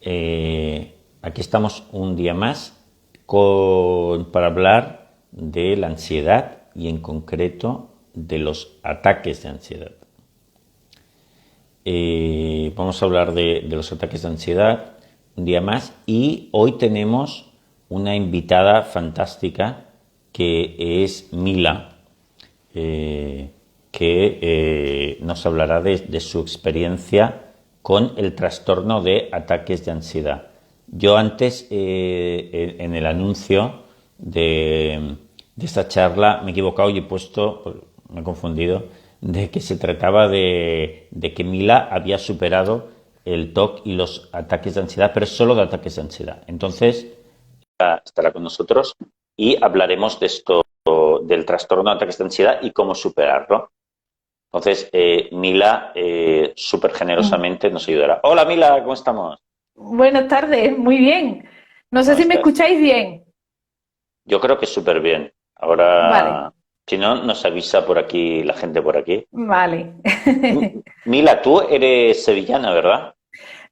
Aquí estamos un día más para hablar de la ansiedad y en concreto de los ataques de ansiedad. Vamos a hablar de los ataques de ansiedad un día más y hoy tenemos una invitada fantástica que es Mila, que nos hablará de su experiencia con el trastorno de ataques de ansiedad. Yo antes, en el anuncio de esta charla, me he equivocado y me he confundido, de que se trataba de que Mila había superado el TOC y los ataques de ansiedad, pero solo de ataques de ansiedad. Entonces, estará con nosotros y hablaremos de esto, del trastorno de ataques de ansiedad y cómo superarlo. Entonces, Mila, súper generosamente nos ayudará. Hola, Mila, ¿cómo estamos? Buenas tardes, muy bien. No sé ¿Cómo si me estás? escucháis bien. Yo creo que súper bien. Vale, Ahora, si no, nos avisa por aquí la gente por aquí. vale. Mila, tú eres sevillana, ¿verdad?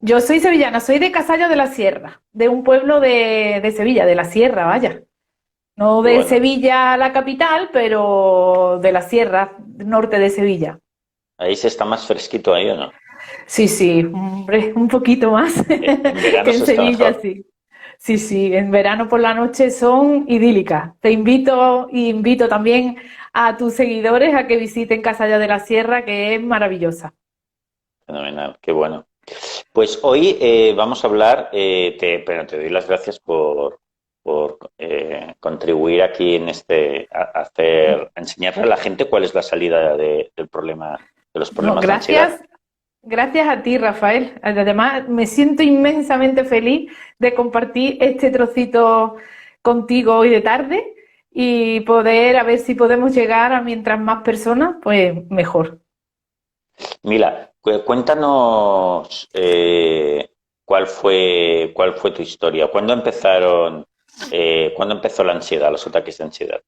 Yo soy sevillana, soy de Casallo de la Sierra, de un pueblo de Sevilla, de la Sierra, vaya. No Qué de bueno. Sevilla la capital, pero de la Sierra, norte de Sevilla. Ahí se está más fresquito ahí, ¿o no? Sí, sí, hombre, un poquito más En verano que en se está Sevilla, mejor. sí. Sí, sí, en verano por la noche son idílicas. Te invito y invito también a tus seguidores a que visiten Casallo de la Sierra, que es maravillosa. Fenomenal, qué bueno. Pues hoy vamos a hablar, pero te doy las gracias por contribuir aquí en a enseñarle a la gente cuál es la salida del problema, de los No, problemas de ansiedad. gracias a ti, Rafael. Además, me siento inmensamente feliz de compartir este trocito contigo hoy de tarde y poder a ver si podemos llegar a mientras más personas, pues mejor. Mila, cuéntanos cuál fue tu historia, cuándo empezó la ansiedad, los ataques de ansiedad.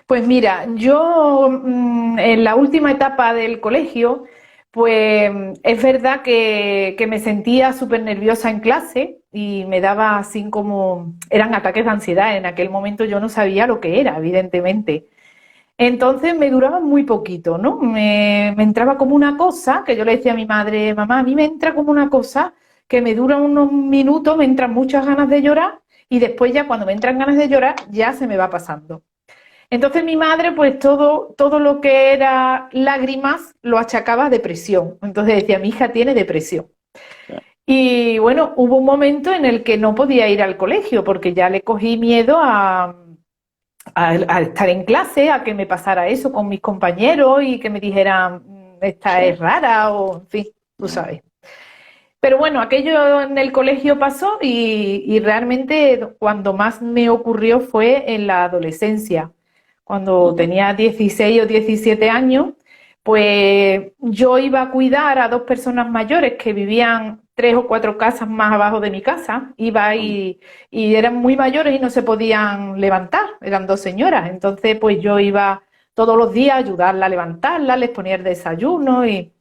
Pues mira, yo en la última etapa del colegio, pues es verdad que me sentía súper nerviosa en clase y me daba así como, eran ataques de ansiedad. En aquel momento yo no sabía lo que era, evidentemente. Entonces me duraba muy poquito, ¿no? Me entraba como una cosa, que yo le decía a mi madre, mamá, a mí me entra como una cosa que me dura unos minutos, me entran muchas ganas de llorar y después ya cuando me entran ganas de llorar ya se me va pasando. Entonces mi madre, pues todo lo que era lágrimas lo achacaba a depresión. Entonces decía, mi hija tiene depresión. Y bueno, hubo un momento en el que no podía ir al colegio porque ya le cogí miedo a estar en clase, a que me pasara eso con mis compañeros y que me dijeran, esta Sí. es rara o, en fin, tú sabes. Pero bueno, aquello en el colegio pasó y realmente cuando más me ocurrió fue en la adolescencia. Cuando Ujú. tenía 16 o 17 años, pues yo iba a cuidar a dos personas mayores que vivían 3 o 4 casas más abajo de mi casa. Y eran muy mayores y no se podían levantar, eran dos señoras. Entonces, pues yo iba todos los días a ayudarla a levantarla, les ponía el desayuno y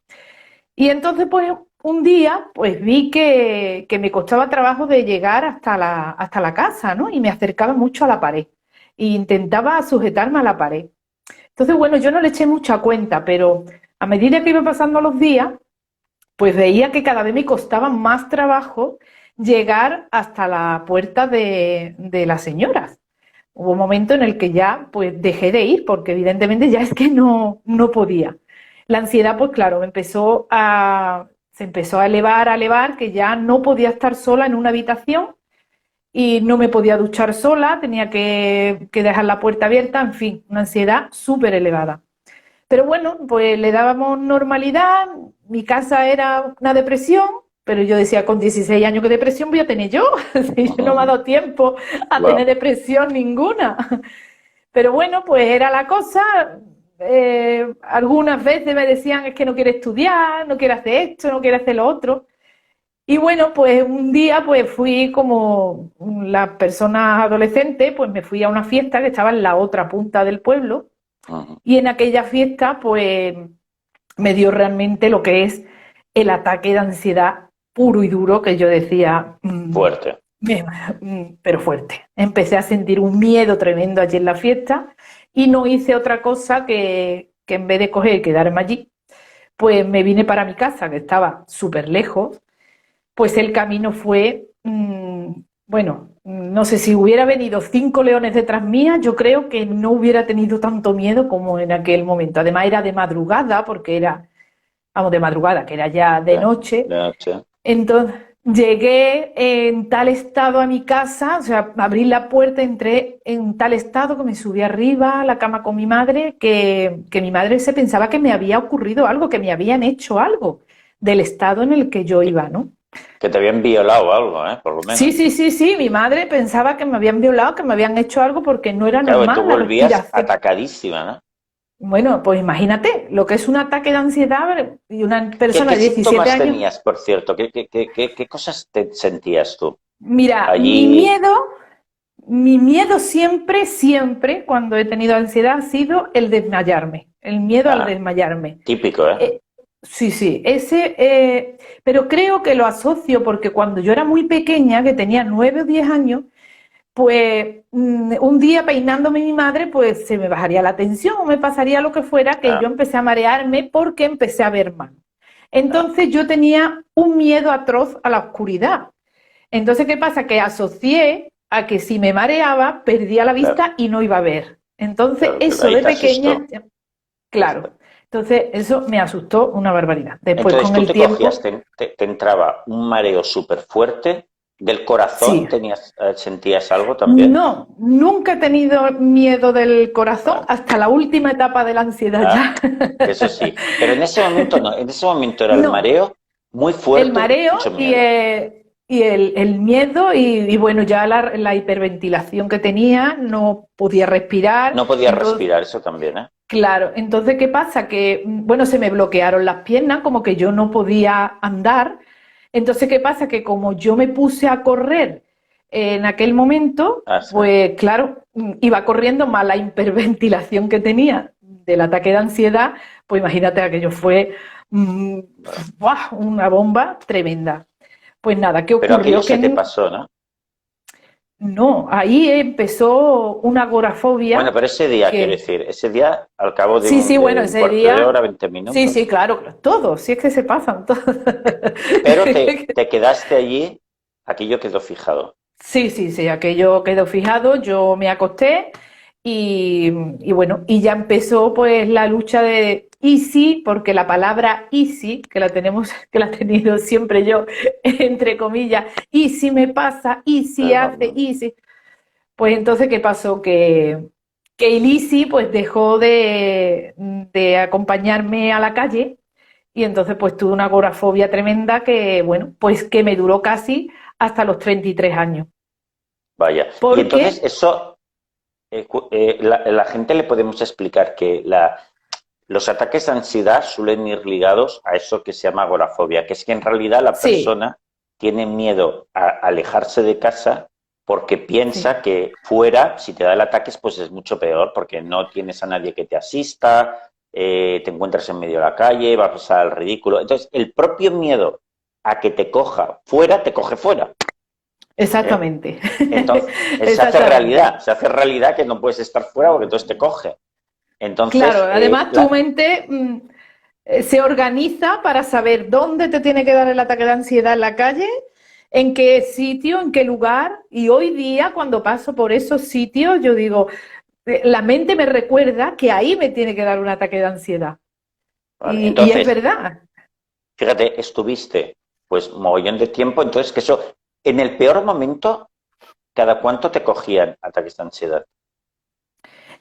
entonces, pues un día, pues vi que me costaba trabajo de llegar hasta la casa, ¿no? Y me acercaba mucho a la pared. E intentaba sujetarme a la pared. Entonces, bueno, yo no le eché mucha cuenta, pero a medida que iba pasando los días, pues veía que cada vez me costaba más trabajo llegar hasta la puerta de las señoras. Hubo un momento en el que ya pues dejé de ir porque evidentemente ya es que no podía. La ansiedad, pues claro, se empezó a elevar, que ya no podía estar sola en una habitación y no me podía duchar sola, tenía que dejar la puerta abierta, en fin, una ansiedad súper elevada. Pero bueno, pues le dábamos normalidad, mi casa era una depresión, pero yo decía, con 16 años, ¿qué depresión voy a tener yo? Si no me ha Ujú. dado tiempo a tener Wow. depresión ninguna. Pero bueno, pues era la cosa. Algunas veces me decían, es que no quiere estudiar, no quiere hacer esto, no quiere hacer lo otro. Y bueno, pues un día pues fui como las personas adolescentes, pues me fui a una fiesta que estaba en la otra punta del pueblo Ujú. y en aquella fiesta pues me dio realmente lo que es el ataque de ansiedad puro y duro que yo decía, Fuerte. pero fuerte. Empecé a sentir un miedo tremendo allí en la fiesta y no hice otra cosa que en vez de coger y quedarme allí, pues me vine para mi casa, que estaba súper lejos. Pues el camino fue, bueno, no sé si hubiera venido 5 leones detrás mía, yo creo que no hubiera tenido tanto miedo como en aquel momento. Además era de madrugada, porque era, vamos, de madrugada, que era ya de noche. De noche. Entonces llegué en tal estado a mi casa, o sea, abrí la puerta, entré en tal estado que me subí arriba a la cama con mi madre, que mi madre se pensaba que me había ocurrido algo, que me habían hecho algo del estado en el que yo iba, ¿no? Que te habían violado o algo, por lo menos. Sí, mi madre pensaba que me habían violado, que me habían hecho algo porque no era Claro, que normal tú la volvías respiración. atacadísima, ¿no? Bueno, pues imagínate lo que es un ataque de ansiedad y una ¿Qué, persona qué de 17 síntomas años. tenías, por cierto? ¿Qué cosas te sentías tú? Mira, Allí, mi miedo siempre, siempre, cuando he tenido ansiedad, ha sido el desmayarme, el miedo al desmayarme. típico, ¿eh? Eh, sí, pero creo que lo asocio porque cuando yo era muy pequeña, que tenía 9 o 10 años, pues un día peinándome mi madre, pues se me bajaría la tensión o me pasaría lo que fuera, que Ah, yo empecé a marearme porque empecé a ver mal. ah, Entonces yo tenía un miedo atroz a la oscuridad. Entonces, ¿qué pasa? Que asocié a que si me mareaba, perdía la claro, vista y no iba a ver. Entonces, claro, eso ahí de te pequeña, asustó. Ya está. claro. Entonces, eso me asustó una barbaridad. Después, Entonces con tú el te cogías, tiempo, te entraba un mareo súper fuerte del corazón, sí. sentías algo también. No, nunca he tenido miedo del corazón Vale. hasta la última etapa de la ansiedad Ah, ya. eso sí. Pero en ese momento no, en ese momento era el No, mareo muy el fuerte, mucho mareo miedo. y el miedo y bueno, ya la hiperventilación que tenía, no podía respirar. No podía Entonces, respirar, eso también, ¿eh? claro, entonces, ¿qué pasa? Que, bueno, se me bloquearon las piernas, como que yo no podía andar. Entonces, ¿qué pasa? Que como yo me puse a correr en aquel momento, Ah, sí. pues claro, iba corriendo más la hiperventilación que tenía del ataque de ansiedad, pues imagínate, aquello fue mm, ¡buah! Una bomba tremenda. Pues nada, ¿qué Pero aquello ocurrió? se te Que pasó, ¿no? no, ahí empezó una Bueno, agorafobia pero ese día, quiero que decir, ese día, al cabo de sí, de bueno, un ese cuarto de día, hora, 20 sí, minutos, claro, todos, si es que se pasan todos. pero te quedaste allí, aquello quedó fijado. Sí, aquello quedó fijado, yo me acosté y bueno, y ya empezó pues la lucha de easy, porque la palabra easy, que la tenemos, que la he tenido siempre yo, entre comillas, easy me pasa, easy hace, No. easy. Pues entonces, ¿qué pasó? Que el easy pues dejó de acompañarme a la calle. Y entonces pues tuve una agorafobia tremenda que, bueno, pues que me duró casi hasta los 33 años. Vaya. Y entonces Porque, eso, la gente le podemos explicar que los ataques de ansiedad suelen ir ligados a eso que se llama agorafobia, que es que en realidad la sí, persona tiene miedo a alejarse de casa porque sí, piensa que fuera, si te da el ataque, pues es mucho peor, porque no tienes a nadie que te asista, te encuentras en medio de la calle, vas a pasar al ridículo. Entonces, el propio miedo a que te coja fuera, te coge fuera. ¿Eh? exactamente. Entonces, Exactamente. se hace realidad que no puedes estar fuera porque entonces te coge. Claro, Entonces, además tu mente se organiza para saber dónde te tiene que dar el ataque de ansiedad en la calle, en qué sitio, en qué lugar. Y hoy día, cuando paso por esos sitios, yo digo, la mente me recuerda que ahí me tiene que dar un ataque de ansiedad. vale, Y es entonces, verdad. fíjate, estuviste pues mogollón de tiempo, entonces que eso, en el peor momento, ¿cada cuánto te cogían ataques de ansiedad?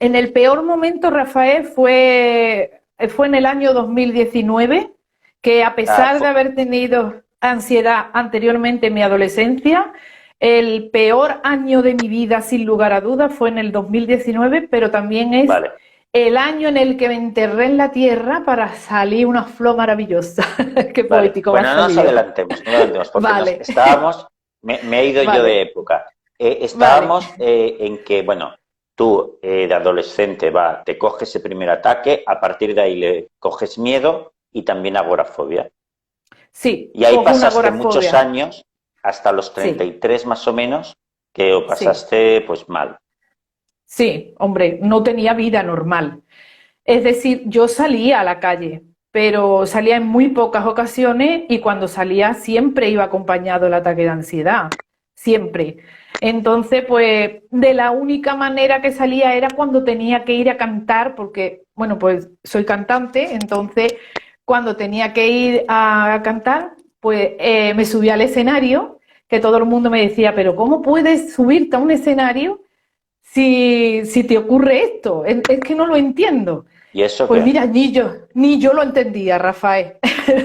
En el peor momento, Rafael, fue en el año 2019, que a Ah, pesar de haber tenido ansiedad anteriormente en mi adolescencia, el peor año de mi vida, sin lugar a dudas, fue en el 2019, pero también es vale. el año en el que me enterré en la tierra para salir una flor maravillosa. Qué Vale, poético me ha bueno, no nos salido. adelantemos, no nos adelantemos, porque nos Vale, estábamos, me he ido yo de vale, época. vale. Estábamos en que, bueno, tú de adolescente te coges ese primer ataque, a partir de ahí le coges miedo y también agorafobia. Sí, Y ahí con una pasaste muchos agorafobia. años, hasta los Sí, 33 más o menos, que lo sí, pasaste pues mal. sí, hombre, no tenía vida normal. Es decir, yo salía a la calle, pero salía en muy pocas ocasiones y cuando salía siempre iba acompañado el ataque de ansiedad, siempre. Entonces, pues de la única manera que salía era cuando tenía que ir a cantar, porque, bueno, pues soy cantante, entonces cuando tenía que ir a cantar, pues me subía al escenario, que todo el mundo me decía, pero ¿cómo puedes subirte a un escenario si te ocurre esto? Es que no lo entiendo. ¿Y eso Pues qué? mira, ni yo lo entendía, Rafael.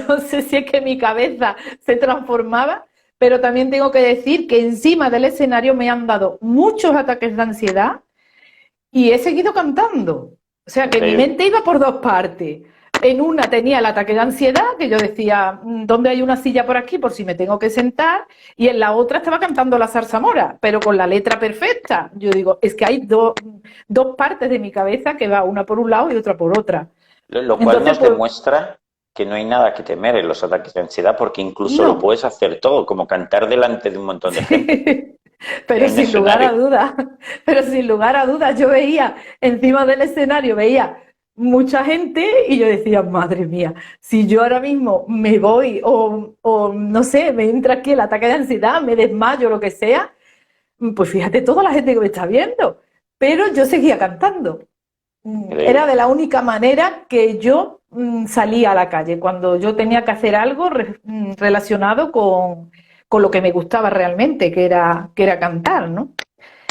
No sé si es que mi cabeza se transformaba, pero también tengo que decir que encima del escenario me han dado muchos ataques de ansiedad y he seguido cantando. O sea que mi Increíble. mente iba por dos partes. En una tenía el ataque de ansiedad, que yo decía, ¿dónde hay una silla por aquí por si me tengo que sentar? Y en la otra estaba cantando la zarzamora, pero con la letra perfecta. Yo digo, es que hay dos partes de mi cabeza que va una por un lado y otra por otra. Lo cual Entonces, nos pues, demuestra que no hay nada que temer en los ataques de ansiedad, porque incluso lo no. puedes hacer todo, como cantar delante de un montón de gente Sí, pero en un sin lugar a escenario. dudas, pero sin lugar a dudas, yo veía encima del escenario, veía mucha gente y yo decía, madre mía, si yo ahora mismo me voy o no sé, me entra aquí el ataque de ansiedad, me desmayo, lo que sea, pues fíjate toda la gente que me está viendo. Pero yo seguía cantando. Era Increíble. de la única manera que yo salía a la calle, cuando yo tenía que hacer algo relacionado con lo que me gustaba realmente, que era cantar, ¿no?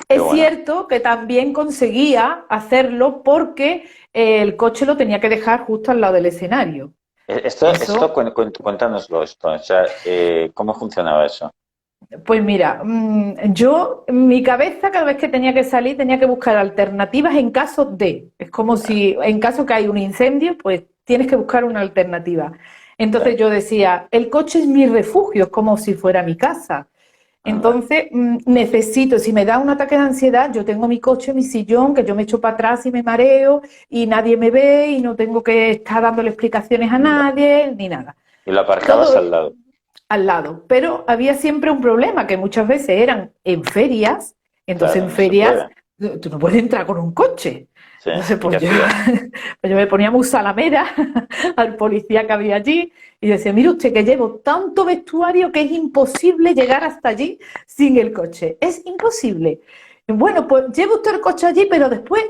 Qué Es bueno. cierto que también conseguía hacerlo porque el coche lo tenía que dejar justo al lado del escenario. Esto Eso, cuéntanoslo, esto. O sea, ¿cómo funcionaba eso? pues mira, yo, mi cabeza cada vez que tenía que salir tenía que buscar alternativas en caso de. Es como si en caso que hay un incendio, pues tienes que buscar una alternativa. Entonces Claro, yo decía, el coche es mi refugio, es como si fuera mi casa. anda. Entonces necesito, si me da un ataque de ansiedad, yo tengo mi coche, mi sillón, que yo me echo para atrás y me mareo y nadie me ve y no tengo que estar dándole explicaciones a nadie ni nada. Y lo aparcabas Todo al lado. al lado. Pero había siempre un problema, que muchas veces eran en ferias, entonces en Claro, no se ferias puede. tú no puedes entrar con un coche. Sí, Entonces, ¿y qué pues yo, hacías? pues yo me ponía muy salamera al policía que había allí y decía, mire usted que llevo tanto vestuario que es imposible llegar hasta allí sin el coche. Es imposible. Bueno, pues lleva usted el coche allí, pero después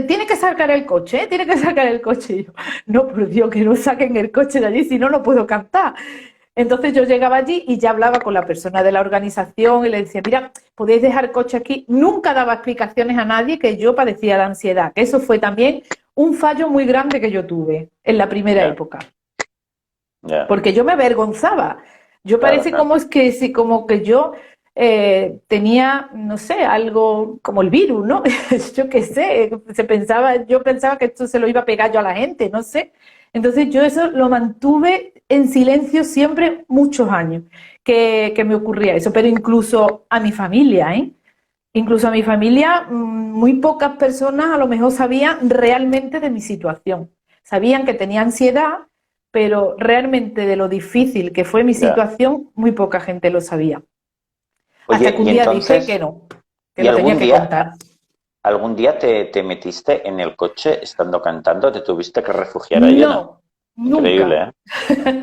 tiene que sacar el coche, ¿eh? Tiene que sacar el coche. Y yo, no, por Dios, que no saquen el coche de allí, si no, no puedo cantar. Entonces yo llegaba allí y ya hablaba con la persona de la organización y le decía, mira, podéis dejar el coche aquí. Nunca daba explicaciones a nadie que yo padecía de ansiedad, que eso fue también un fallo muy grande que yo tuve en la primera Ya, época, ya. porque yo me avergonzaba. Yo Claro, parece claro. como es que si como que yo tenía, no sé, algo como el virus, ¿no? Yo qué sé, yo pensaba que esto se lo iba a pegar yo a la gente, no sé. Entonces yo eso lo mantuve en silencio siempre muchos años, que me ocurría eso, pero incluso a mi familia, ¿eh? Incluso a mi familia, muy pocas personas a lo mejor sabían realmente de mi situación. Sabían que tenía ansiedad, pero realmente de lo difícil que fue mi Ya. situación, muy poca gente lo sabía. Hasta Oye, que un y día dije que entonces, no, que ¿y lo tenía que contar. algún día te metiste en el coche estando cantando? ¿Te tuviste que refugiar ahí o no? No, Increíble, nunca. ¿eh?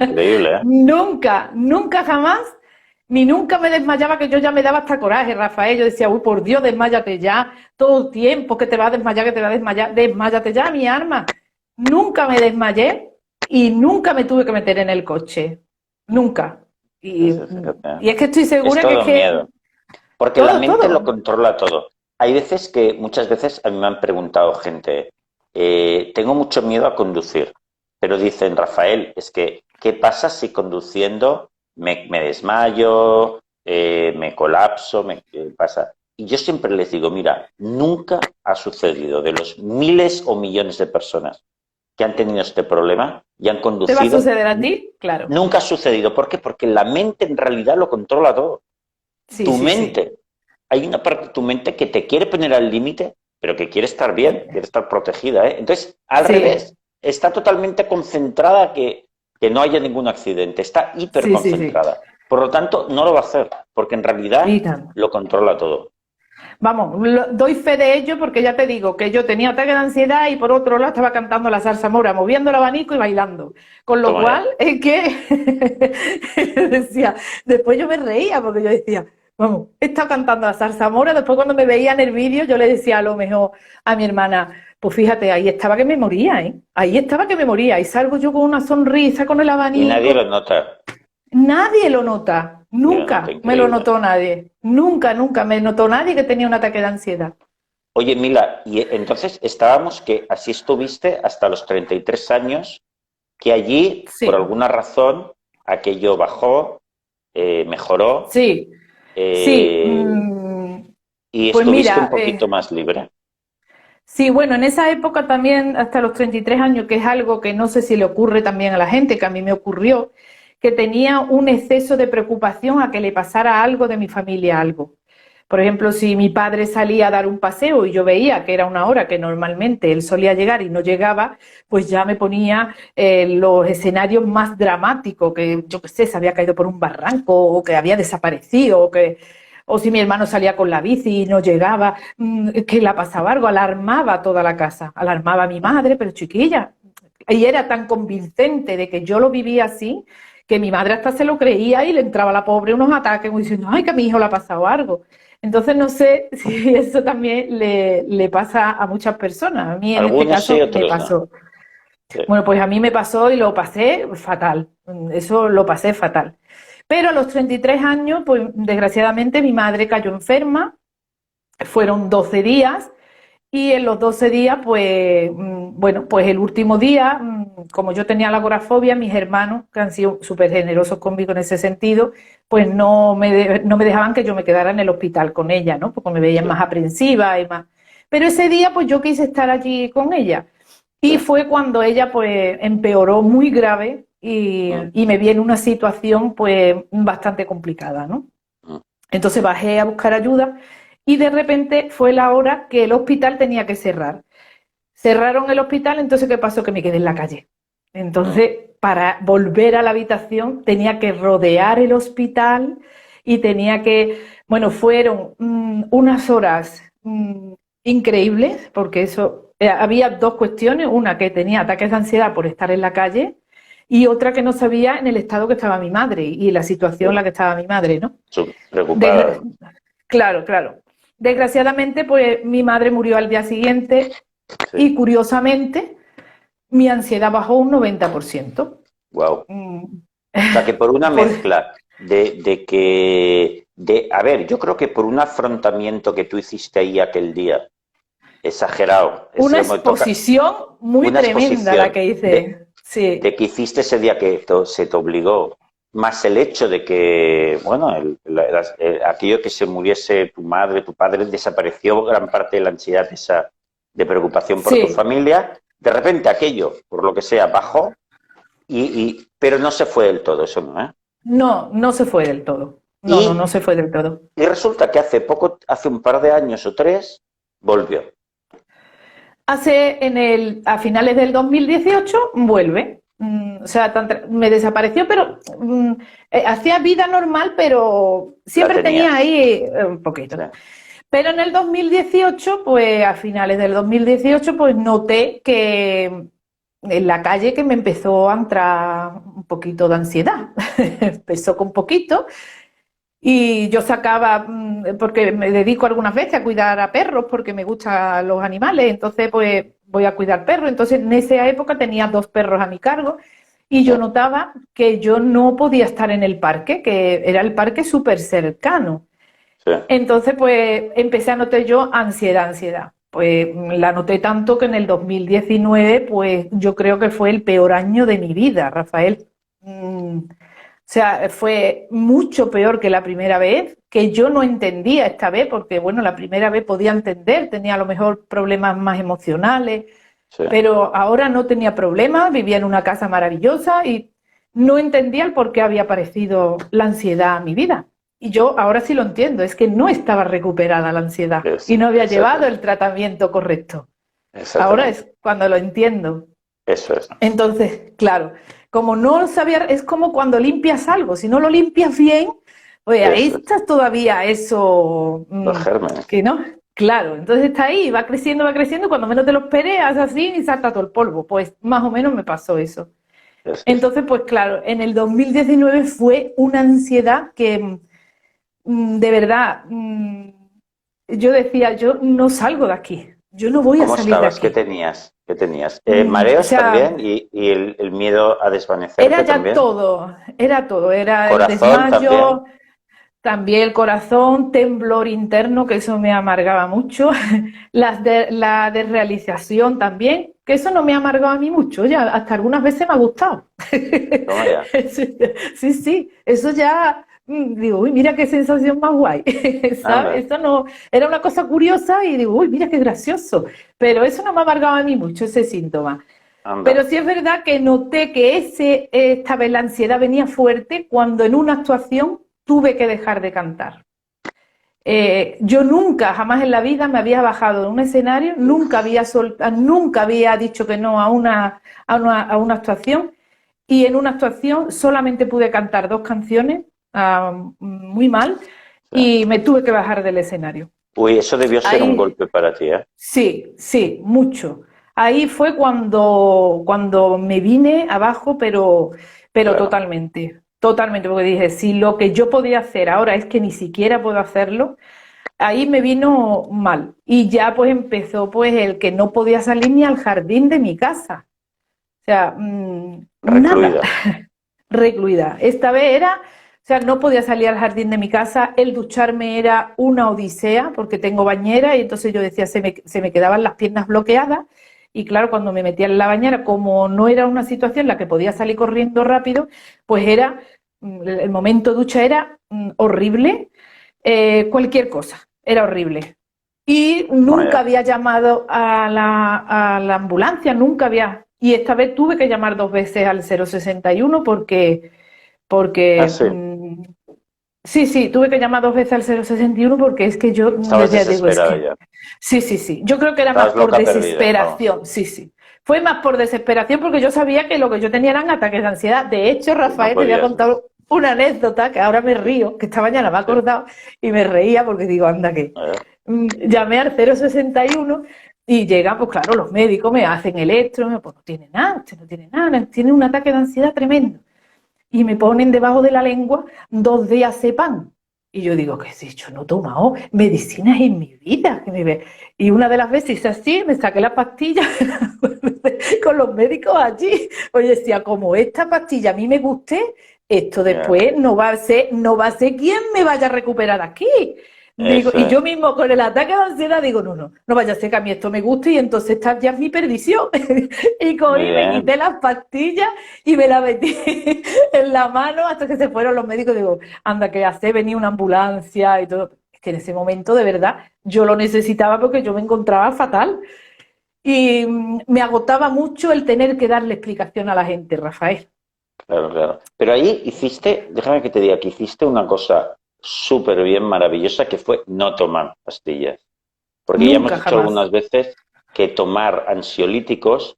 Increíble, ¿eh? Nunca, nunca jamás, ni nunca me desmayaba, que yo ya me daba hasta coraje, Rafael. Yo decía, uy, por Dios, desmáyate ya, todo el tiempo que te va a desmayar, que te va a desmayar, desmáyate ya, mi arma. Nunca me desmayé y nunca me tuve que meter en el coche. Nunca. Sí, Y, sí, fíjate, ¿eh? y es que estoy Es segura que es todo que miedo. Porque la todo, mente lo todo. controla todo. Hay veces que, muchas veces a mí me han preguntado gente, tengo mucho miedo a conducir, pero dicen, Rafael, es que, ¿qué pasa si conduciendo me desmayo, me colapso, qué pasa? Y yo siempre les digo, mira, nunca ha sucedido de los miles o millones de personas que han tenido este problema y han ¿Te va a conducido, suceder a ti? Claro. nunca ha sucedido. ¿Por qué? Porque la mente en realidad lo controla todo. Sí, Tu sí, sí. mente, hay una parte de tu mente que te quiere poner al límite, pero que quiere estar bien, quiere estar protegida, ¿eh? Entonces, al Sí, revés, está totalmente concentrada que que no haya ningún accidente, está Sí, sí, sí. hiperconcentrada. Por lo tanto, no lo va a hacer, porque en realidad Y tanto. lo controla todo. Vamos, doy fe de ello porque ya te digo que yo tenía ataque de ansiedad y por otro lado estaba cantando la zarzamora, moviendo el abanico y bailando. Con lo Toma ya. cual es que decía, después yo me reía porque yo decía, vamos, he estado cantando la zarzamora, después cuando me veía en el vídeo yo le decía a lo mejor a mi hermana, pues fíjate, ahí estaba que me moría, ¿eh? Ahí estaba que me moría y salgo yo con una sonrisa, con el Y nadie lo abanico. nota. Nadie lo nota, Nadie lo nota, nunca me lo increíble. notó nadie, nunca, nunca me notó nadie que tenía un ataque de ansiedad. Oye, Mila, y entonces estábamos que así estuviste hasta los 33 años, que allí, por Sí, alguna razón, aquello bajó, mejoró, sí, sí. eh, y Pues estuviste un mira, poquito más libre. sí, bueno, en esa época también, hasta los 33 años, que es algo que no sé si le ocurre también a la gente, que a mí me ocurrió, que tenía un exceso de preocupación a que le pasara algo de mi familia, algo. Por ejemplo, si mi padre salía a dar un paseo y yo veía que era una hora que normalmente él solía llegar y no llegaba, pues ya me ponía los escenarios más dramáticos, que yo qué sé, se había caído por un barranco o que había desaparecido o si mi hermano salía con la bici y no llegaba, que le pasaba algo, alarmaba a toda la casa, alarmaba a mi madre, pero chiquilla, y era tan convincente de que yo lo vivía así, que mi madre hasta se lo creía y le entraba a la pobre unos ataques como diciendo, ay, que a mi hijo le ha pasado algo. Entonces no sé si eso también le pasa a muchas personas. A mí en este Algunos sí, caso me otros no. pasó. Sí. Bueno, pues a mí me pasó y lo pasé fatal. Eso lo pasé fatal. Pero a los 33 años, pues desgraciadamente mi madre cayó enferma. Fueron 12 días y en los 12 días, pues, bueno, pues el último día, como yo tenía la agorafobia, mis hermanos, que han sido súper generosos conmigo en ese sentido, pues no me dejaban que yo me quedara en el hospital con ella, ¿no? Porque me veían Sí, más aprensiva y más. Pero ese día, pues yo quise estar allí con ella. sí. Y fue cuando ella, pues, empeoró muy grave Mm, y me vi en una situación, pues, bastante complicada, ¿no? mm. Entonces bajé a buscar ayuda y de repente fue la hora que el hospital tenía que cerrar. Cerraron el hospital, entonces ¿qué pasó? Que me quedé en la calle. Mm. Entonces, para volver a la habitación tenía que rodear el hospital y tenía que, bueno, fueron unas horas increíbles, porque eso, había dos cuestiones, una que tenía ataques de ansiedad por estar en la calle y otra que no sabía en el estado que estaba mi madre y la situación en la que estaba mi madre, ¿no? Preocupada. Desgra- claro, claro. Desgraciadamente, pues mi madre murió al día siguiente Sí. y curiosamente mi ansiedad bajó un 90%. Wow. Mm, O sea, que por una Por mezcla a ver, yo creo que por un afrontamiento que tú hiciste ahí aquel día, exagerado, una ese me toca, exposición muy una tremenda la exposición que hice. Sí, de que hiciste ese día que se te obligó, más el hecho de que, bueno, aquello que se muriese tu madre, tu padre, desapareció gran parte de la ansiedad esa de preocupación por tu sí. familia, de repente aquello, por lo que sea, bajó, pero no se fue del todo, eso no, ¿eh? No, no se fue del todo. No, no, no Y, se fue del todo. y resulta que hace un par de años o tres, volvió. A finales del 2018 vuelve. O sea, me desapareció, pero hacía vida normal, pero La siempre tenía tenías. ahí un poquito. Sí. Pero en el 2018, pues a finales del 2018, pues noté que en la calle que me empezó a entrar un poquito de ansiedad. Empezó con poquito y yo sacaba, porque me dedico algunas veces a cuidar a perros porque me gustan los animales, entonces pues voy a cuidar perros. Entonces en esa época tenía dos perros a mi cargo y Sí. yo notaba que yo no podía estar en el parque, que era el parque súper cercano. Sí. Entonces pues empecé a notar yo ansiedad, ansiedad. Pues la noté tanto que en el 2019 pues yo creo que fue el peor año de mi vida, Rafael. O sea, fue mucho peor que la primera vez, que yo no entendía esta vez, porque bueno, la primera vez podía entender, tenía a lo mejor problemas más emocionales, Sí. pero ahora no tenía problemas, vivía en una casa maravillosa y no entendía el por qué había aparecido la ansiedad a mi vida. Y yo ahora sí lo entiendo, es que no estaba recuperada la ansiedad y no había llevado el Exactamente. tratamiento correcto. Ahora Exactamente. es cuando lo entiendo. Eso es. Entonces, claro, como no sabía, es como cuando limpias algo, si no lo limpias bien, pues ahí Eso, estás todavía eso, los gérmenes. que no, claro, entonces está ahí, va creciendo, cuando menos te lo esperes, haces así y salta todo el polvo, pues más o menos me pasó eso. Es que sí. Entonces, pues claro, en el 2019 fue una ansiedad que de verdad, yo decía, yo no salgo de aquí, yo no voy a ¿Cómo salir de estabas? ¿Qué aquí. tenías? ¿Qué tenías? O ¿Mareos sea, también? ¿Y el miedo a era desvanecerte ya también? todo, era el ¿Corazón también? desmayo, también el corazón, temblor interno, que eso me amargaba mucho, la desrealización también, que eso no me ha amargado a mí mucho, ya hasta algunas veces me ha gustado. Toma ya. Sí, sí, eso ya, digo, uy, mira qué sensación más guay, ¿sabes? Anda, Eso no, era una cosa curiosa y digo, uy, mira qué gracioso, pero eso no me ha amargado a mí mucho, ese síntoma. Pero anda. sí es verdad que noté que esta vez la ansiedad venía fuerte cuando en una actuación tuve que dejar de cantar. Yo nunca, jamás en la vida me había bajado de un escenario, nunca había dicho que no a una actuación, y en una actuación solamente pude cantar 2 canciones, muy mal, Sí. y me tuve que bajar del escenario. Uy, eso debió ser un Ahí, golpe para ti, ¿eh? sí, sí, mucho. Ahí fue cuando me vine abajo, pero Claro. totalmente, totalmente, porque dije, si lo que yo podía hacer ahora es que ni siquiera puedo hacerlo, ahí me vino mal. Y ya pues empezó pues el que no podía salir ni al jardín de mi casa. O sea, nada, Recluida. recluida. Esta vez era, o sea, no podía salir al jardín de mi casa, el ducharme era una odisea porque tengo bañera y entonces yo decía, se me quedaban las piernas bloqueadas y claro, cuando me metía en la bañera, como no era una situación en la que podía salir corriendo rápido, pues era, el momento ducha era horrible, cualquier cosa, era horrible. Y nunca Vaya. había llamado a la ambulancia, nunca había. Y esta vez tuve que llamar 2 veces al 061 Ah, porque sí. sí, sí, tuve que llamar 2 veces al 061 porque es que yo Estabas decía, digo, es desesperada que ya. sí, sí, sí. Yo creo que era más Estabas por loca perdida, vamos. desesperación, sí, sí. Fue más por desesperación porque yo sabía que lo que yo tenía eran ataques de ansiedad. De hecho, Y no Rafael, te voy a podías contar más. una anécdota que ahora me río, que esta mañana me he Sí. acordado y me reía porque digo, anda que ¿Eh? llamé al 061 y llegan, pues claro, los médicos me hacen electro, pues no tiene nada, usted no tiene nada, tiene un ataque de ansiedad tremendo. Y me ponen debajo de la lengua 2 diazepam. Y yo digo, ¿qué sé? Yo no he tomado medicinas en mi vida. Y una de las veces hice así, me saqué la pastilla con los médicos allí. Oye, decía, como esta pastilla a mí me guste, esto Ya. después no va a ser quien me vaya a recuperar aquí. Digo, Eso y yo es. mismo con el ataque de ansiedad digo, no vaya a ser que a mí esto me guste y entonces esta ya es mi perdición. Y Muy cogí, me bien. quité las pastillas y me la metí en la mano hasta que se fueron los médicos. Digo, anda, que hace venir una ambulancia y todo. Es que en ese momento, de verdad, yo lo necesitaba porque yo me encontraba fatal. Y me agotaba mucho el tener que darle explicación a la gente, Rafael. Claro, claro. Pero ahí hiciste, déjame que te diga que hiciste una cosa súper bien maravillosa que fue no tomar pastillas. Porque ya hemos Nunca, dicho jamás. algunas veces que tomar ansiolíticos,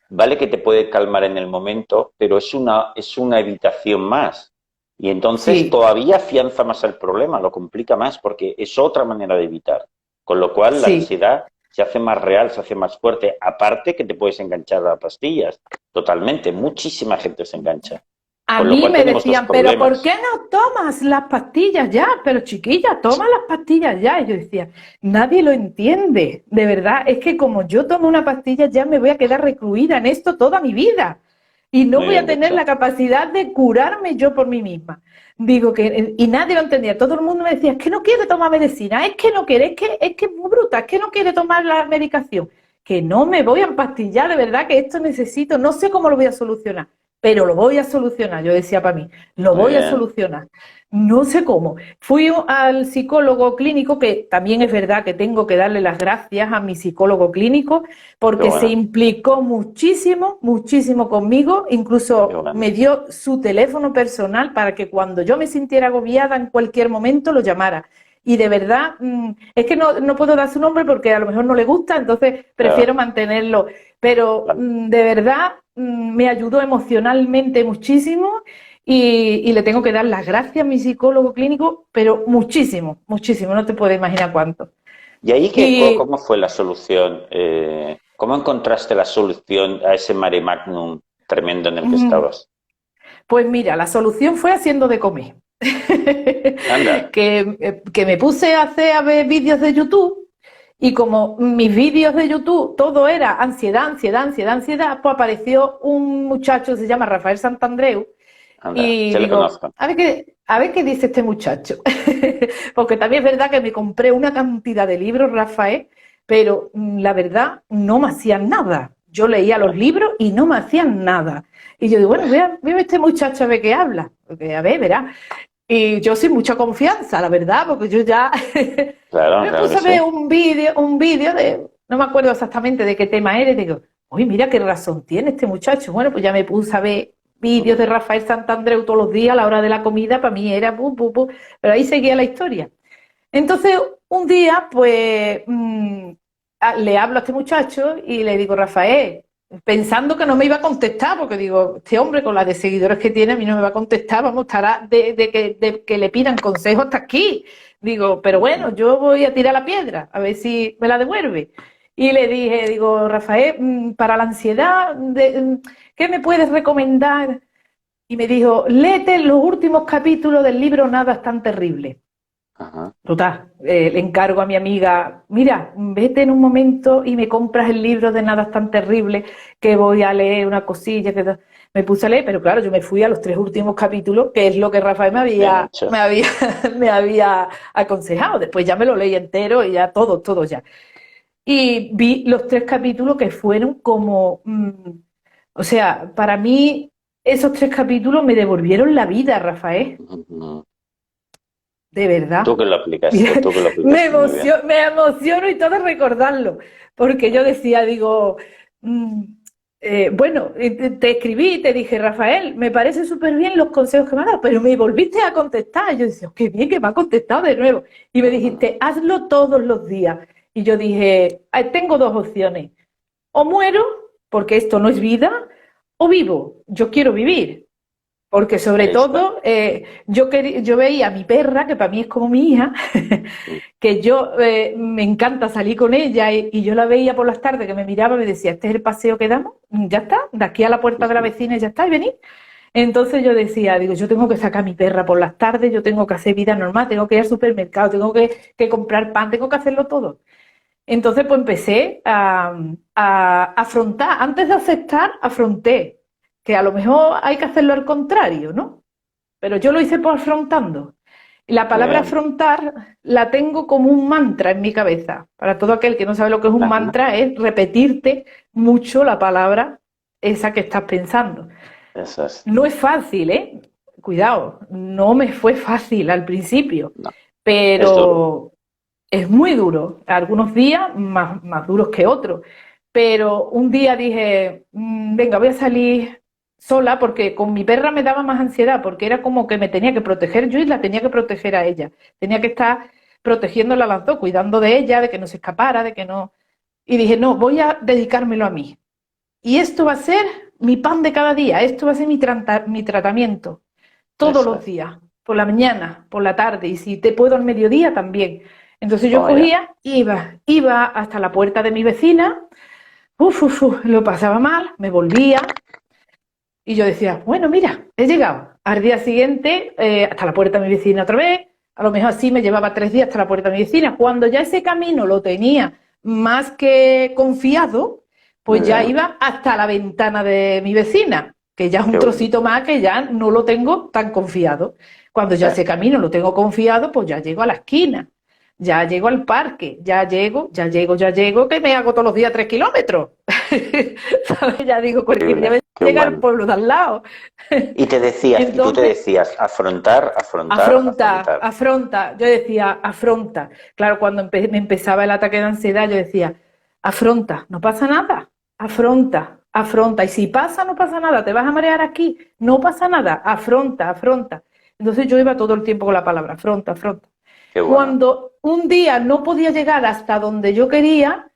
vale que te puede calmar en el momento, pero es una evitación más. Y entonces Sí, todavía afianza más el problema, lo complica más, porque es otra manera de evitar. Con lo cual la sí. ansiedad se hace más real, se hace más fuerte. Aparte que te puedes enganchar a pastillas. Totalmente. Muchísima gente se engancha. A Con lo mí cual me tenemos dos decían, pero ¿por qué problemas. no tomas las pastillas ya? Pero chiquilla, toma las pastillas ya. Y yo decía, nadie lo entiende, de verdad. Es que como yo tomo una pastilla ya me voy a quedar recluida en esto toda mi vida. Y no Muy voy a bien tener la dicho. capacidad de curarme yo por mí misma. Digo que, y nadie lo entendía. Todo el mundo me decía, es que no quiere tomar medicina, es que no quiere, es que es muy bruta, es que no quiere tomar la medicación. Que no me voy a empastillar, de verdad que esto necesito, no sé cómo lo voy a solucionar, pero lo voy a solucionar, yo decía para mí, lo Muy voy a bien. solucionar. No sé cómo. Fui al psicólogo clínico, que también es verdad que tengo que darle las gracias a mi psicólogo clínico, Qué porque se bueno. implicó muchísimo, muchísimo conmigo, Qué incluso bueno. me dio su teléfono personal para que cuando yo me sintiera agobiada en cualquier momento lo llamara. Y de verdad, es que no puedo dar su nombre porque a lo mejor no le gusta, entonces prefiero Claro. mantenerlo. Pero Claro. de verdad me ayudó emocionalmente muchísimo y le tengo que dar las gracias a mi psicólogo clínico, pero muchísimo, muchísimo, no te puedes imaginar cuánto. ¿Y ahí Y cómo fue la solución? ¿Cómo encontraste la solución a ese mare magnum tremendo en el que mm, estabas? pues mira, la solución fue haciendo de comer. Anda. que me puse a ver vídeos de YouTube y como mis vídeos de YouTube todo era ansiedad, ansiedad, ansiedad, ansiedad, pues apareció un muchacho, se llama Rafael Santandreu, Anda, y se le digo, conozco. a ver qué dice este muchacho. Porque también es verdad que me compré una cantidad de libros, Rafael, pero la verdad no me hacían nada. Yo leía los Ya, libros y no me hacían nada. Y yo digo, bueno, ya. voy a ver este muchacho a ver qué habla. Porque, a ver, verá. Y yo sin mucha confianza, la verdad, porque yo ya Claro, me claro que puse a ver sí. un vídeo de, no me acuerdo exactamente de qué tema era, y digo, uy, mira qué razón tiene este muchacho. Bueno, pues ya me puse a ver vídeos de Rafael Santandreu todos los días a la hora de la comida, para mí era pum, pum, pum, pero ahí seguía la historia. Entonces, un día, pues, le hablo a este muchacho y le digo, Rafael, pensando que no me iba a contestar, porque digo, este hombre con la de seguidores que tiene a mí no me va a contestar, vamos, estará de que le pidan consejos hasta aquí. Digo, pero bueno, yo voy a tirar la piedra, a ver si me la devuelve. Y le dije, digo, Rafael, para la ansiedad, ¿qué me puedes recomendar? Y me dijo, léete los últimos capítulos del libro Nada es tan terrible. Ajá. Total, le encargo a mi amiga, mira, vete en un momento y me compras el libro de Nada es tan terrible, que voy a leer una cosilla, me puse a leer, pero claro, yo me fui a los 3 últimos capítulos, que es lo que Rafael Bien hecho. me había aconsejado. Después ya me lo leí entero y ya todo ya. Y vi los 3 capítulos que fueron como, o sea, para mí esos 3 capítulos me devolvieron la vida, Rafael, Ujú. de verdad. Tú que lo aplicaste, tú que lo aplicaste muy bien. Me emociono y todo recordarlo, porque yo decía, digo, mm, bueno, te escribí y te dije, Rafael, me parece súper bien los consejos que me has dado, pero me volviste a contestar. Y yo decía, qué bien que me ha contestado de nuevo. Y me Ujú. dijiste, hazlo todos los días. Y yo dije, tengo 2 opciones. O muero, porque esto no es vida, o vivo, yo quiero vivir. Porque sobre Ahí está. todo yo veía a mi perra, que para mí es como mi hija, Mm. que yo me encanta salir con ella y yo la veía por las tardes que me miraba y me decía, este es el paseo que damos, ya está, de aquí a la puerta de la vecina y ya está, y venid. Entonces yo decía, digo, yo tengo que sacar a mi perra por las tardes, yo tengo que hacer vida normal, tengo que ir al supermercado, tengo que comprar pan, tengo que hacerlo todo. Entonces pues empecé a afrontar, antes de aceptar, afronté, que a lo mejor hay que hacerlo al contrario, ¿no? Pero yo lo hice por afrontando. Y la Muy palabra bien. afrontar la tengo como un mantra en mi cabeza. Para todo aquel que no sabe lo que es un Ajá. mantra, es repetirte mucho la palabra esa que estás pensando. Eso es. No es fácil, ¿eh? Cuidado, no me fue fácil al principio, No, es duro. pero es muy duro. Algunos días más duros que otros. Pero un día dije, venga, voy a salir sola porque con mi perra me daba más ansiedad, porque era como que me tenía que proteger yo y la tenía que proteger a ella. Tenía que estar protegiéndola a las dos, cuidando de ella, de que no se escapara, de que no... Y dije, no, voy a dedicármelo a mí. Y esto va a ser mi pan de cada día, esto va a ser mi tratamiento, todos Eso los es. días, por la mañana, por la tarde, y si te puedo al mediodía también. Entonces yo Toma ya. cogía, iba hasta la puerta de mi vecina, lo pasaba mal, me volvía, y yo decía, bueno, mira, he llegado. Al día siguiente, hasta la puerta de mi vecina otra vez, a lo mejor así me llevaba 3 días hasta la puerta de mi vecina. Cuando ya ese camino lo tenía más que confiado, Muy pues ya bien. iba hasta la ventana de mi vecina, que ya es un Qué bueno. trocito más que ya no lo tengo tan confiado. Cuando Sí. ya ese camino lo tengo confiado, pues ya llego a la esquina, ya llego al parque, ya llego, que me hago todos los días 3 kilómetros. ¿Sabes? Ya digo, cualquier día Increíble. me Qué llega al bueno. pueblo de al lado. Y tú te Entonces, decías, afrontar, afrontar, afronta, afrontar. afronta. Yo decía, afronta. Claro, cuando me empezaba el ataque de ansiedad, yo decía, afronta, no pasa nada. Afronta, afronta. Y si pasa, no pasa nada. Te vas a marear aquí, no pasa nada. Afronta, afronta. Entonces yo iba todo el tiempo con la palabra, afronta, afronta. Qué bueno. Cuando un día no podía llegar hasta donde yo quería,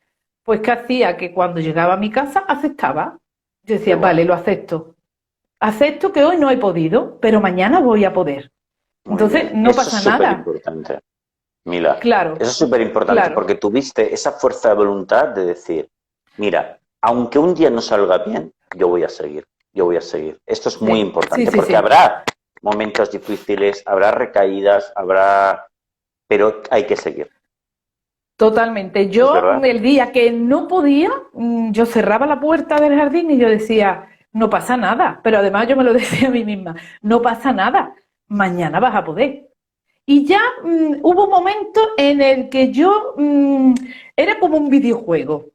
pues ¿qué hacía? Que cuando llegaba a mi casa aceptaba. Yo qué decía, vale, bueno. lo acepto. Acepto que hoy no he podido, pero mañana voy a poder. Muy Entonces, bien. no Eso es pasa súper nada. importante, Mila. Claro, Eso es súper importante claro. porque tuviste esa fuerza de voluntad de decir, mira, aunque un día no salga bien, yo voy a seguir, yo voy a seguir. Esto es muy Sí, sí, importante sí, porque sí. habrá momentos difíciles, habrá recaídas, habrá... pero hay que seguir, Totalmente. ¿es Yo, verdad? el día que no podía, yo cerraba la puerta del jardín y yo decía, no pasa nada. Pero además yo me lo decía a mí misma, no pasa nada, mañana vas a poder. Y ya hubo un momento en el que yo era como un videojuego.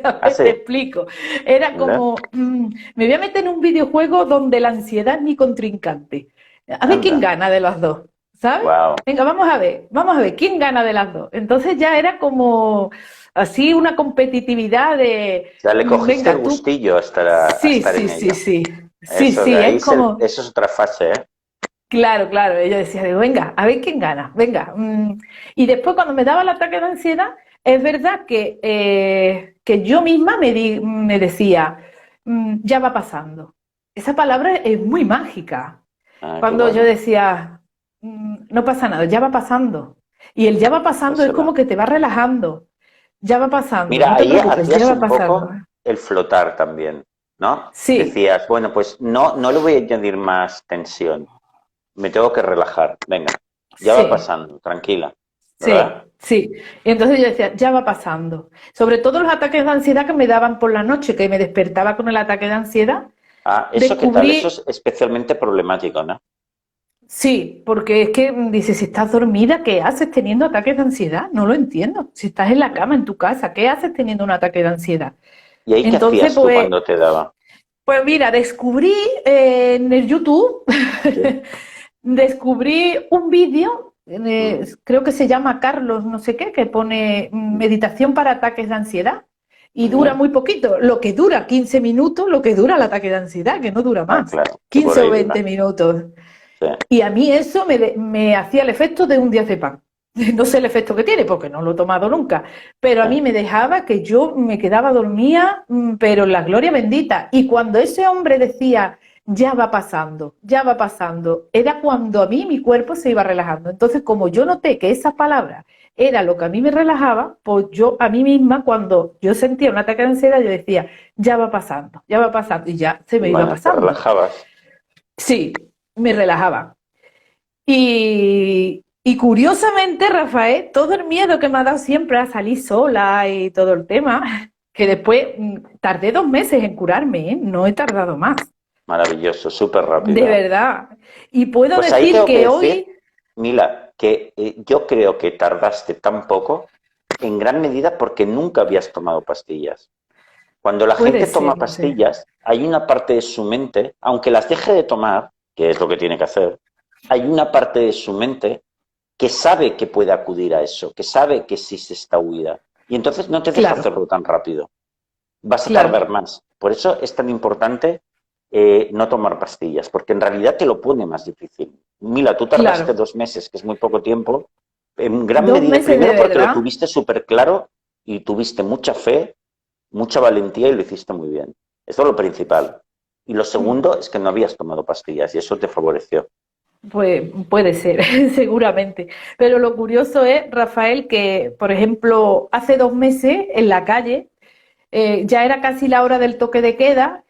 A Ah, ver, te sí, explico. Era anda, como, me voy a meter en un videojuego donde la ansiedad es mi contrincante. A ver quién anda. gana de las dos, ¿sabes? Wow. Venga, vamos a ver quién gana de las dos. Entonces ya era como así una competitividad de, Ya le cogiste el venga, tú, gustillo a sí, estar sí, en sí, ello. sí, sí, Eso, de sí, ahí es como, eso es otra fase, ¿eh? claro, claro. Ella decía, digo, venga, a ver quién gana, venga. Y después cuando me daba el ataque de ansiedad, es verdad que yo misma me decía, ya va pasando. Esa palabra es muy mágica. Ah, qué Cuando yo bueno. decía, no pasa nada, ya va pasando. Y el ya va pasando es como Déjasela. que te va relajando. Ya va pasando, Mira, no te ahí preocupes, ya hacías va un pasando. poco el flotar también, ¿no? Sí, Decías, bueno, pues no, no le voy a añadir más tensión, me tengo que relajar, venga, ya va sí. pasando, tranquila, Sí, ¿verdad? sí. Y entonces yo decía, ya va pasando. Sobre todo los ataques de ansiedad que me daban por la noche, que me despertaba con el ataque de ansiedad, Ah, ¿eso qué tal? Eso descubrí, es especialmente problemático, ¿no? sí, porque es que dices, si estás dormida, ¿qué haces teniendo ataques de ansiedad? No lo entiendo. Si estás en la cama, en tu casa, ¿qué haces teniendo un ataque de ansiedad? ¿Y ahí qué Entonces, hacías tú pues, cuando te daba? pues mira, descubrí en el YouTube, Sí. descubrí un vídeo, Mm, creo que se llama Carlos, no sé qué, que pone mm, meditación para ataques de ansiedad y muy dura bien. muy poquito, lo que dura 15 minutos, lo que dura el ataque de ansiedad, que no dura Ah, más, claro, que por 15 o ahí dura. 20 minutos. Sí. Y a mí eso me hacía el efecto de un diazepam. No sé el efecto que tiene porque no lo he tomado nunca, pero a Sí. mí me dejaba que yo me quedaba dormida, pero en la gloria bendita. Y cuando ese hombre decía, ya va pasando, era cuando a mí mi cuerpo se iba relajando. Entonces, como yo noté que esa palabra era lo que a mí me relajaba, pues yo a mí misma, cuando yo sentía un ataque de ansiedad, yo decía, ya va pasando, y ya se me iba Bueno, te pasando. relajabas. Sí, me relajaba. Y curiosamente, Rafael, todo el miedo que me ha dado siempre a salir sola y todo el tema, que después tardé 2 meses en curarme, ¿eh? No he tardado más, Maravilloso, súper de rápido. verdad. Y puedo Pues ahí decir tengo que que decir, hoy, Mila, que yo creo que tardaste tan poco en gran medida porque nunca habías tomado pastillas. Cuando la puede gente toma ser, no sé. pastillas, hay una parte de su mente, aunque las deje de tomar, que es lo que tiene que hacer, hay una parte de su mente que sabe que puede acudir a eso, que sabe que existe esta huida. Y entonces no te deja Claro, hacerlo tan rápido. Vas a tardar claro. más. Por eso es tan importante no tomar pastillas, porque en realidad te lo pone más difícil. Mira, tú tardaste Claro, 2 meses, que es muy poco tiempo, en gran dos medida, meses de primero porque lo verdad. tuviste súper claro y tuviste mucha fe, mucha valentía y lo hiciste muy bien. Eso es lo principal. Y lo segundo es que no habías tomado pastillas y eso te favoreció. Pues puede ser, seguramente. Pero lo curioso es, Rafael, que, por ejemplo, hace 2 meses en la calle, ya era casi la hora del toque de queda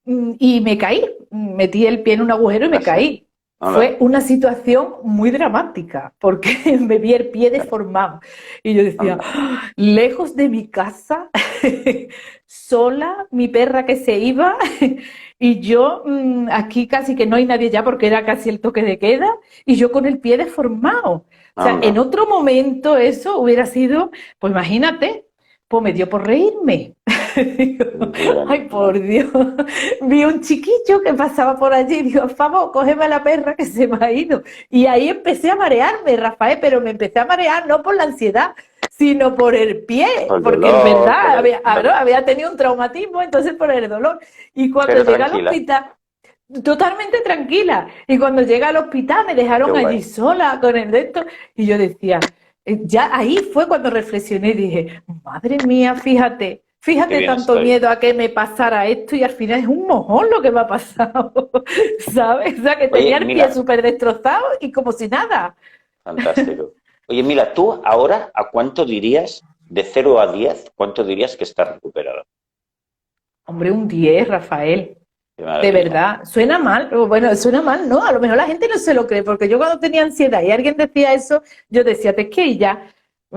y me caí, metí el pie en un agujero y me ¿Así? caí. Fue Hola. una situación muy dramática porque me vi el pie deformado y yo decía, Anda. "Ah, lejos de mi casa, sola, mi perra que se iba y yo aquí casi que no hay nadie ya porque era casi el toque de queda y yo con el pie deformado. O sea, en Anda. otro momento eso hubiera sido, pues imagínate, pues me dio por reírme. Digo, Bien, ay, bien. por Dios. Vi un chiquillo que pasaba por allí y digo, por favor, cógeme a la perra que se me ha ido. Y ahí empecé a marearme, Rafael, pero me empecé a marear no por la ansiedad, sino por el pie, Por el porque en dolor, verdad por el... Vale. había tenido un traumatismo, entonces por el dolor. Y cuando Pero llegué al tranquila. hospital, totalmente tranquila. Y cuando llegué al hospital me Qué dejaron guay. allí sola con el de esto y yo decía, ya ahí fue cuando reflexioné y dije, madre mía, fíjate. Qué Fíjate bien tanto estoy. miedo a que me pasara esto y al final es un mojón lo que me ha pasado, ¿sabes? O sea, que Oye, tenía el pie mira, súper destrozado y como si nada. fantástico. Oye, mira, tú ahora, ¿a cuánto dirías, de 0 a 10, cuánto dirías que estás recuperado? Hombre, un 10, Rafael. Qué De maravilla. verdad, suena mal, o bueno, suena mal, ¿no? A lo mejor la gente no se lo cree, porque yo cuando tenía ansiedad y alguien decía eso, yo decía, te es que ya,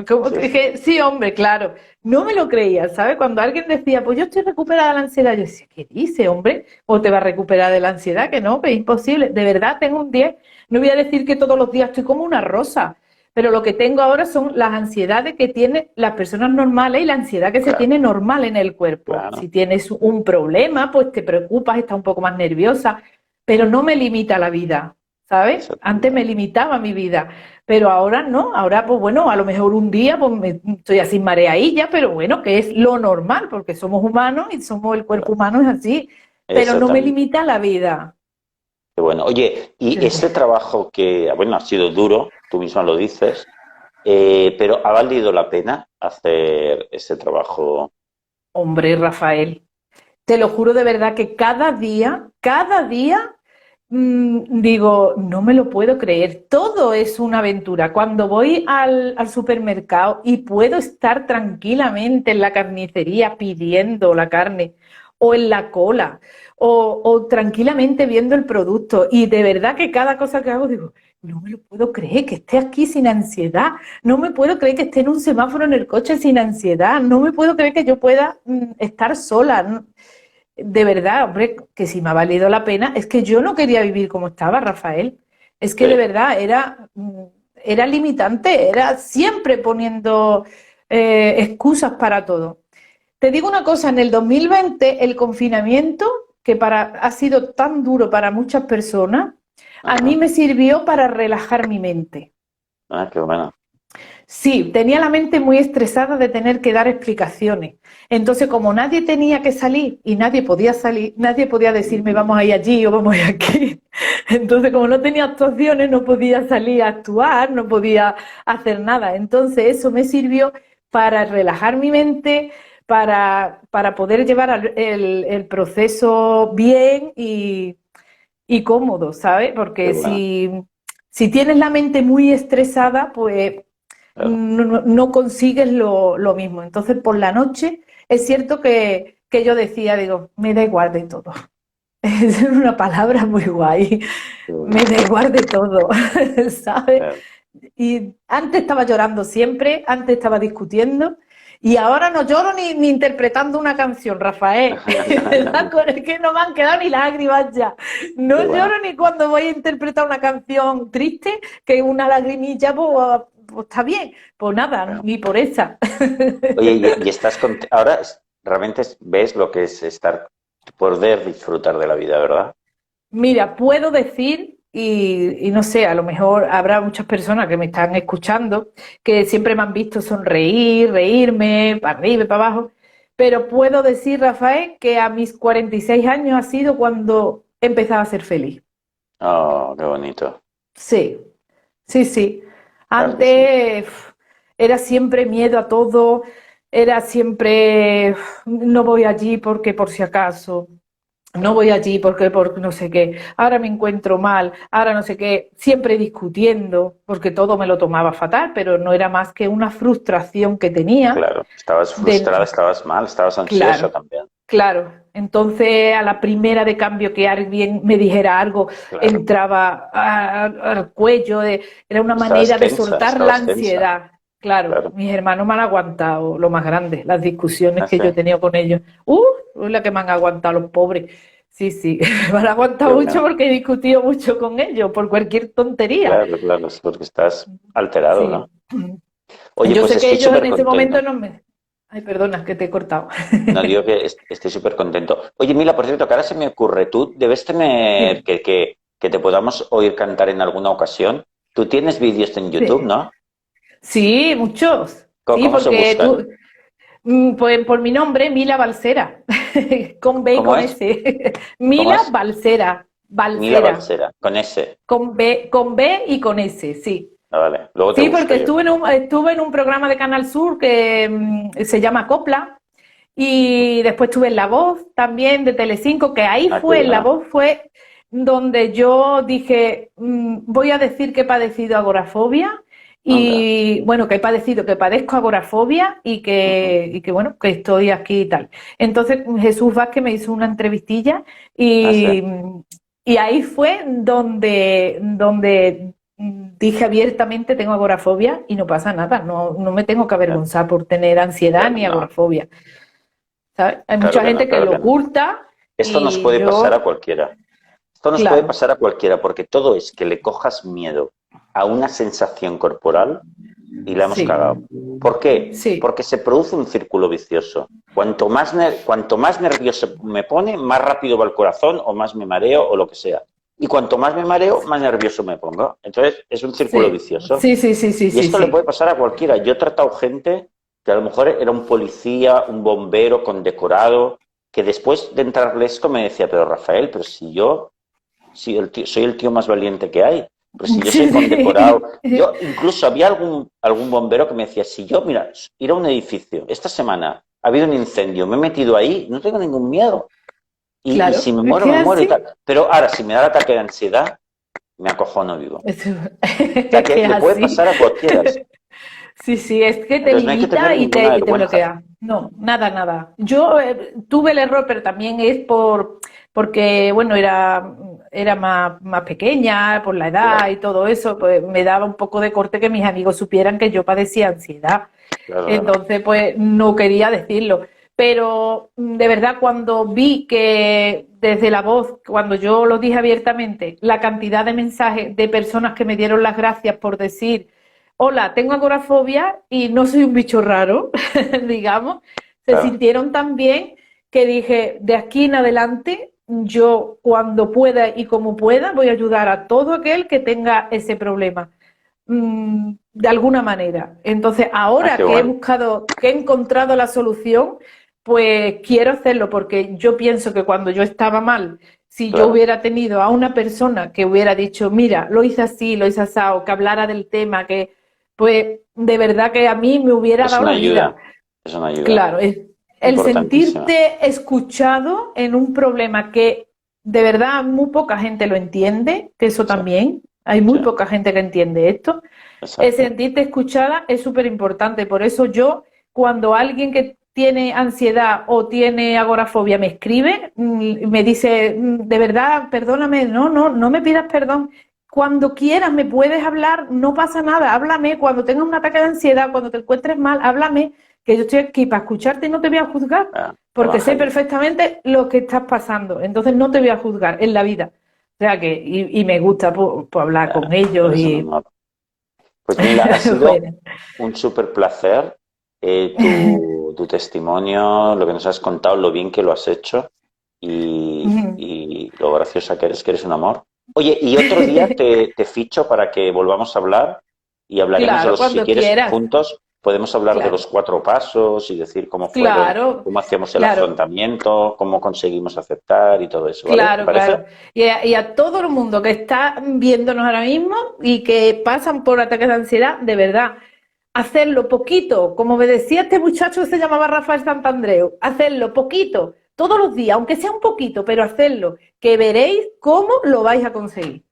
como Sí, que sí, dije, sí, hombre, claro, no me lo creía, ¿sabes? Cuando alguien decía, pues yo estoy recuperada de la ansiedad, yo decía, ¿qué dice, hombre? ¿O te va a recuperar de la ansiedad? Que no, que es imposible, de verdad, tengo un 10. No voy a decir que todos los días estoy como una rosa, pero lo que tengo ahora son las ansiedades que tienen las personas normales y la ansiedad que se claro, tiene normal en el cuerpo. claro. Si tienes un problema, pues te preocupas, estás un poco más nerviosa, pero no me limita la vida, ¿sabes? Antes me Exactamente. limitaba mi vida, pero ahora no. Ahora, pues bueno, a lo mejor un día pues estoy así mareadilla, pero bueno, que es lo normal, porque somos humanos y somos el cuerpo Claro. humano es así, pero no me Exactamente. limita la vida. Qué bueno. Oye, y ese trabajo que, bueno, ha sido duro, tú misma lo dices, pero ¿ha valido la pena hacer ese trabajo? Hombre, Rafael. Te lo juro de verdad que cada día, digo, no me lo puedo creer. Todo es una aventura. Cuando voy al supermercado y puedo estar tranquilamente en la carnicería pidiendo la carne o en la cola o tranquilamente viendo el producto y de verdad que cada cosa que hago digo, no me lo puedo creer que esté aquí sin ansiedad, no me puedo creer que esté en un semáforo en el coche sin ansiedad, no me puedo creer que yo pueda estar sola. De verdad, hombre, que si me ha valido la pena, es que yo no quería vivir como estaba, Rafael. Es que de Sí. verdad era limitante, era siempre poniendo excusas para todo. Te digo una cosa, en el 2020 el confinamiento, que ha sido tan duro para muchas personas, a mí Ajá. me sirvió para relajar mi mente. Ah, qué bueno. Sí, tenía la mente muy estresada de tener que dar explicaciones. Entonces, como nadie tenía que salir y nadie podía salir, nadie podía decirme vamos a ir allí o vamos a ir aquí. Entonces, como no tenía actuaciones, no podía salir a actuar, no podía hacer nada. Entonces, eso me sirvió para relajar mi mente, para poder llevar el proceso bien y cómodo, ¿sabes? Qué Porque bueno. si tienes la mente muy estresada, pues Claro. no consigues lo mismo. Entonces, por la noche, es cierto que yo decía, digo, me da igual de todo. Es una palabra muy guay. Qué Me bueno. da igual de todo, ¿sabes? Claro. Y antes estaba llorando siempre, antes estaba discutiendo, y ahora no lloro ni interpretando una canción, Rafael. ¿Verdad? Es que no me han quedado ni lágrimas ya. No Qué bueno. lloro ni cuando voy a interpretar una canción triste, que una lagrimilla, pues está bien. Pues nada, Claro. ni por esa. Oye, y estás ahora realmente ves lo que es estar, poder disfrutar de la vida, ¿verdad? Mira, puedo decir, y no sé, a lo mejor habrá muchas personas que me están escuchando que siempre me han visto sonreír, reírme, para arriba y para abajo, pero puedo decir, Rafael, que a mis 46 años ha sido cuando empezaba a ser feliz. Oh, qué bonito. Sí, sí, sí. Claro que sí. Antes era siempre miedo a todo, era siempre no voy allí porque por si acaso. No Claro. voy allí porque no sé qué, ahora me encuentro mal, ahora no sé qué, siempre discutiendo, porque todo me lo tomaba fatal, pero no era más que una frustración que tenía Claro. Estabas frustrada, del, estabas mal, estabas ansiosa claro, también. claro. Entonces, a la primera de cambio que alguien me dijera algo, Claro. entraba al cuello, era una Estabas manera de tensa, soltar la estabas tensa. ansiedad. Claro, Claro. mis hermanos me han aguantado lo más grande, las discusiones Ah, que sí. yo he tenido con ellos. La que me han aguantado los pobres. Sí, sí, me han Qué aguantado mucho bueno. porque he discutido mucho con ellos por cualquier tontería. Claro, claro, es porque estás alterado, ¿no? Sí. Oye, Yo pues sé que estoy ellos en súper ese momento contento. no me... Ay, perdona, que te he cortado. No digo que estoy súper contento. Oye, Mila, por cierto, que ahora se me ocurre, tú debes tener Dime. que te podamos oír cantar en alguna ocasión. Tú tienes vídeos en YouTube, Sí. ¿no? Sí, muchos. Sí, ¿Cómo se porque buscan? pues por mi nombre, Mila Balsera, con B y ¿Cómo con es? S. ¿Cómo Mila es? Balsera, Mila Balsera, Balsera, con S. con B y con S, sí. Ah, vale, luego te Sí, busco porque yo. estuve en un programa de Canal Sur que se llama Copla Y después estuve en La Voz también de Telecinco, que ahí Ah, qué fue, en La bueno. Voz fue donde yo dije, voy a decir que he padecido agorafobia Anda. y bueno, que he padecido, que padezco agorafobia Ujú. y que bueno, que estoy aquí y tal. Entonces Jesús Vázquez me hizo una entrevistilla Ah, sí. y ahí fue donde dije abiertamente tengo agorafobia y no pasa nada, no me tengo que Ya. avergonzar por tener ansiedad ni No, agorafobia. ¿Sabes? Hay claro mucha que no, gente que claro lo que no. oculta Esto nos y puede pasar a yo, cualquiera. Esto nos puede claro, pasar a cualquiera porque todo es que le cojas miedo a una sensación corporal y la hemos sí, cagado. ¿Por qué? sí, Porque se produce un círculo vicioso. Cuanto más nervioso me pone, más rápido va el corazón o más me mareo o lo que sea. Y cuanto más me mareo, más nervioso me pongo. Entonces es un círculo sí, vicioso. sí, sí, sí, sí, Y sí, esto le puede sí. pasar a cualquiera. Yo he tratado gente que a lo mejor era un policía, un bombero condecorado, que después de entrarle esto me decía, pero Rafael, pero si yo soy el tío más valiente que hay, pero si yo soy Sí, condecorado. sí. Yo incluso había algún bombero que me decía, si yo, mira, ir a un edificio, esta semana ha habido un incendio, me he metido ahí, no tengo ningún miedo. Y si Claro, me es muero, que me es muero y así. tal. Pero ahora, si me da el ataque de ansiedad, me acojono vivo. O sea, Es que que es le puede así. pasar a cualquiera. Sí, sí, es que te Entonces no hay que tener limita ninguna y te vergüenza. bloquea. No, nada, nada. Yo tuve el error, pero también es porque, bueno, era más pequeña, por la edad Claro, y todo eso, pues me daba un poco de corte que mis amigos supieran que yo padecía ansiedad. claro que no. Entonces, pues no quería decirlo. Pero de verdad, cuando vi que desde La Voz, cuando yo lo dije abiertamente, la cantidad de mensajes de personas que me dieron las gracias por decir, hola, tengo agorafobia y no soy un bicho raro, digamos, se Claro, sintieron tan bien que dije, de aquí en adelante, yo cuando pueda y como pueda, voy a ayudar a todo aquel que tenga ese problema de alguna manera. Entonces, ah, qué ahora que he bueno. buscado, que he encontrado la solución, pues quiero hacerlo porque yo pienso que cuando yo estaba mal, si yo Claro, hubiera tenido a una persona que hubiera dicho, mira, lo hice así, lo hice así, o que hablara del tema, que pues de verdad que a mí me hubiera es dado una la vida. ayuda, es una ayuda Claro, es el importantísima. sentirte escuchado en un problema que de verdad muy poca gente lo entiende, que eso Sí, también, hay sí, muy poca gente que entiende esto. El exacto. sentirte escuchada es súper importante. Por eso yo, cuando alguien que tiene ansiedad o tiene agorafobia me escribe, me dice, de verdad, perdóname, no me pidas perdón. Cuando quieras me puedes hablar, no pasa nada, háblame. Cuando tengas un ataque de ansiedad, cuando te encuentres mal, háblame, que yo estoy aquí para escucharte y no te voy a juzgar, Ah, porque sé Evangelio. perfectamente lo que estás pasando. Entonces no te voy a juzgar en la vida. O sea que, y me gusta hablar con ellos Eres un y honor. Pues Mila, ha sido bueno. un súper placer tu testimonio, lo que nos has contado, lo bien que lo has hecho y lo graciosa que eres un amor. Oye, y otro día te ficho para que volvamos a hablar y hablaremos de Claro, los, si cuando quieres, quieras. juntos, podemos hablar de los Claro, 4 pasos y decir cómo fueron, claro, cómo hacíamos el claro, afrontamiento, cómo conseguimos aceptar y todo eso, ¿vale? ¿Te claro, parece? claro. Y a todo el mundo que está viéndonos ahora mismo y que pasan por ataques de ansiedad, de verdad, hacerlo poquito, como me decía este muchacho que se llamaba Rafael Santandreu, hacerlo poquito, todos los días, aunque sea un poquito, pero hacerlo, que veréis cómo lo vais a conseguir.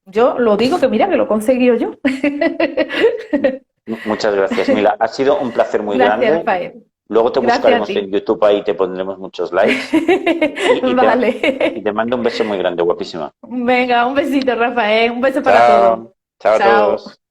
Yo lo digo que mira que lo he conseguido yo. Muchas gracias, Mila. Ha sido un placer muy Gracias, grande. Rafael. Luego te Gracias a buscaremos en ti. YouTube, ahí te pondremos muchos likes y te Vale. mando un beso muy grande, guapísima. Venga, un besito, Rafael. Un beso para todos. Chao, chao a todos. Chao.